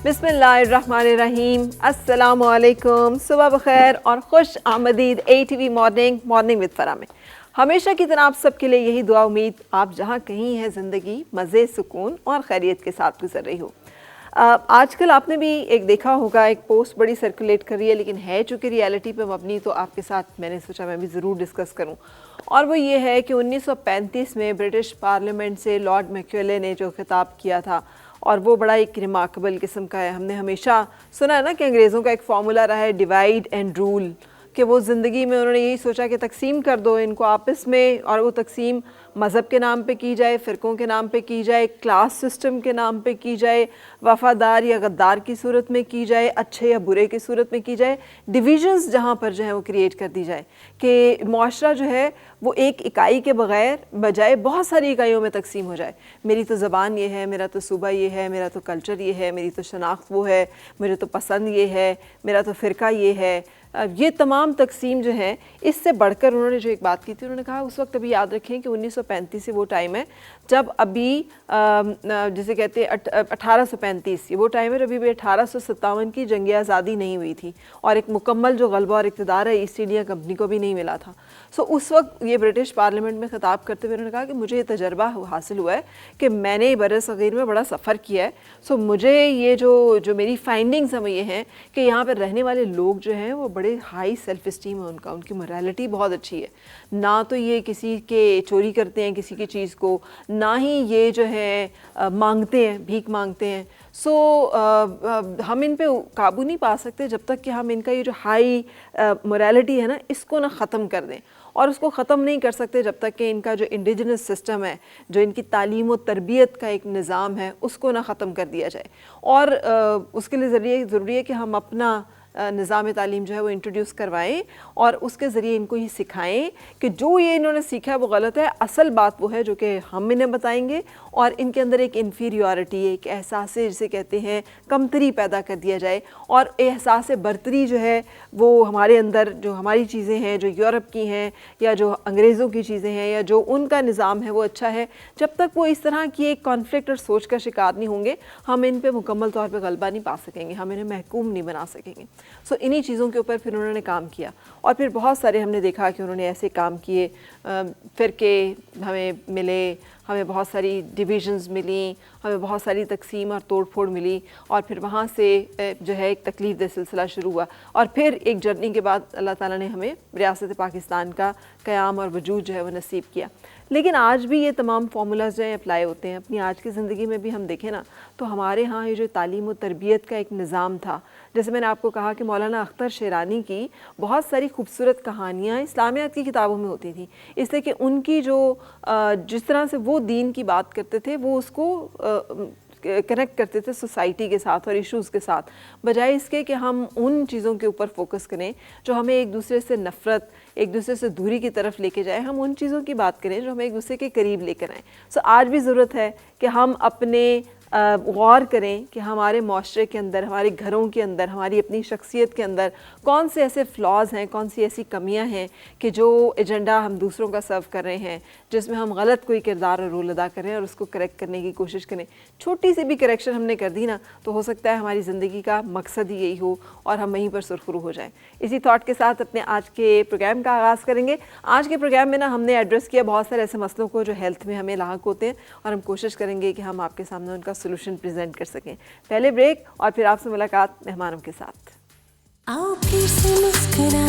बिस्मिल्लाहिर्रहमानिर्रहीम, अस्सलामु अलैकुम, सुबह बखैर और खुश आमदीद ATV मॉर्निंग विद फरा में। हमेशा की तरह आप सबके लिए यही दुआ उम्मीद आप जहाँ कहीं हैं ज़िंदगी मज़े सुकून और खैरियत के साथ गुजर रही हो। आजकल आपने भी एक देखा होगा, एक पोस्ट बड़ी सर्कुलेट कर रही है, लेकिन है चूँकि रियलिटी पे मबनी, तो आपके साथ मैंने सोचा मैं भी ज़रूर डिस्कस करूँ। और वो ये है कि 1935 में ब्रिटिश पार्लियामेंट से लॉर्ड मैक्यूले ने जो खिताब किया था, और वो बड़ा एक रिमार्केबल किस्म का है। हमने हमेशा सुना है ना कि अंग्रेज़ों का एक फार्मूला रहा है डिवाइड एंड रूल, कि वो ज़िंदगी में उन्होंने यही सोचा कि तकसीम कर दो इनको आपस में, और वो तकसीम मज़हब के नाम पे की जाए, फ़िरक़ों के नाम पे की जाए, क्लास सिस्टम के नाम पे की जाए, वफ़ादार या गद्दार की सूरत में की जाए, अच्छे या बुरे की सूरत में की जाए, डिविजन्स जहाँ पर जो है वो क्रिएट कर दी जाए कि मुआशरा जो है वो एक इकाई के बग़ैर बजाय बहुत सारी इकाइयों में तकसीम हो जाए। मेरी तो ज़बान ये है, मेरा तो सूबा ये है, मेरा तो कल्चर ये है, मेरी तो शनाख्त वो है, मेरे तो पसंद ये है, मेरा तो फ़िरका ये है। ये तमाम तकसीम जो है, इससे बढ़कर उन्होंने जो एक बात की थी, उन्होंने कहा उस वक्त अभी याद रखें कि 1935 से वो टाइम है जब अभी जिसे कहते हैं 1835, ये वो टाइम है जब अभी 1857 की जंग आज़ादी नहीं हुई थी और एक मुकम्मल जो गलबा और इक़्तिदार है ईस्ट इंडिया कंपनी को भी नहीं मिला था। सो उस वक्त ये ब्रिटिश पार्लियामेंट में ख़िताब करते हुए उन्होंने कहा कि मुझे ये तजर्बा हासिल हुआ है कि मैंने बर-ए-सग़ीर में बड़ा सफ़र किया है। सो मुझे ये जो मेरी फाइंडिंग्स हैं वो ये हैं कि यहाँ पर रहने वाले लोग जो हैं वो बड़े हाई सेल्फ़ इस्टीम है उनका, उनकी मोरालिटी बहुत अच्छी है। ना तो ये किसी के चोरी करते हैं किसी की चीज़ को, ना ही ये जो है मांगते हैं, भीख मांगते हैं। सो हम इन पे काबू नहीं पा सकते जब तक कि हम इनका ये जो हाई मोरालिटी है ना, इसको ना ख़त्म कर दें। और उसको ख़त्म नहीं कर सकते जब तक कि इनका जो इंडिजिनस सिस्टम है, जो इनकी तालीम व तरबियत का एक निज़ाम है, उसको ना ख़त्म कर दिया जाए। और उसके लिए ज़रूरी है कि हम अपना निज़ाम तालीम जो है वो इंट्रोड्यूस करवाएं और उसके ज़रिए इनको ये सिखाएं कि जो ये इन्होंने सीखा है वो गलत है। असल बात वो है जो कि हम इन्हें बताएंगे, और इनके अंदर एक इन्फीरियॉरिटी, एक एहसास जिसे कहते हैं कमतरी पैदा कर दिया जाए। और एहसास बरतरी जो है वो हमारे अंदर, जो हमारी चीज़ें हैं जो यूरोप की हैं या जो अंग्रेज़ों की चीज़ें हैं या जो उनका निज़ाम है वो अच्छा है, जब तक वो इस तरह की एक कॉन्फ्लिक्ट और सोच का शिकार नहीं होंगे, हम इन पर मुकम्मल तौर पर गलबा नहीं पा सकेंगे, हम इन्हें महकूम नहीं बना सकेंगे। सो इन्हीं चीज़ों के ऊपर फिर उन्होंने काम किया, और फिर बहुत सारे हमने देखा कि उन्होंने ऐसे काम किए, फ़िरके हमें मिले, हमें बहुत सारी डिविजन्स मिली, हमें बहुत सारी तकसीम और तोड़ फोड़ मिली, और फिर वहाँ से जो है एक तकलीफ़ दे सिलसिला शुरू हुआ। और फिर एक जर्नी के बाद अल्लाह ताला ने हमें रियासत पाकिस्तान का क़याम और वजूद जो है वो नसीब किया। लेकिन आज भी ये तमाम फार्मूलाज जो हैं अप्लाई होते हैं अपनी आज की ज़िंदगी में भी। हम देखें ना तो हमारे यहाँ ये जो तालीम व तरबियत का एक निज़ाम था, जैसे मैंने आपको कहा कि मौलाना अख्तर शेरानी की बहुत सारी खूबसूरत कहानियाँ इस्लामियात की किताबों में होती थी, इसलिए कि उनकी जो जिस तरह से वो दीन की बात करते थे वो उसको कनेक्ट करते थे सोसाइटी के साथ और इश्यूज़ के साथ, बजाय इसके कि हम उन चीज़ों के ऊपर फोकस करें जो हमें एक दूसरे से नफ़रत, एक दूसरे से दूरी की तरफ लेके जाए। हम उन चीज़ों की बात करें जो हमें एक दूसरे के करीब लेकर आएँ। सो आज भी ज़रूरत है कि हम अपने गौर करें कि हमारे माशरे के अंदर, हमारे घरों के अंदर, हमारी अपनी शख्सियत के अंदर कौन से ऐसे फ्लॉज हैं, कौन सी ऐसी कमियां हैं कि जो एजेंडा हम दूसरों का सर्व कर रहे हैं, जिसमें हम गलत कोई किरदार और रोल अदा करें और उसको करेक्ट करने की कोशिश करें। छोटी सी भी करेक्शन हमने कर दी ना तो हो सकता है हमारी ज़िंदगी का मकसद ही यही हो और हम वहीं पर सुरखरू हो जाएँ। इसी थॉट के साथ अपने आज के प्रोग्राम का आगाज़ करेंगे। आज के प्रोग्राम में ना हमने एड्रेस किया बहुत सारे ऐसे मसलों को जो हेल्थ में हमें लाहक होते हैं, और हम कोशिश करेंगे कि हम आपके सामने उनका सोल्यूशन प्रेजेंट कर सकें। पहले ब्रेक और फिर आपसे मुलाकात मेहमानों के साथ। आओ फिर से मुस्कुरा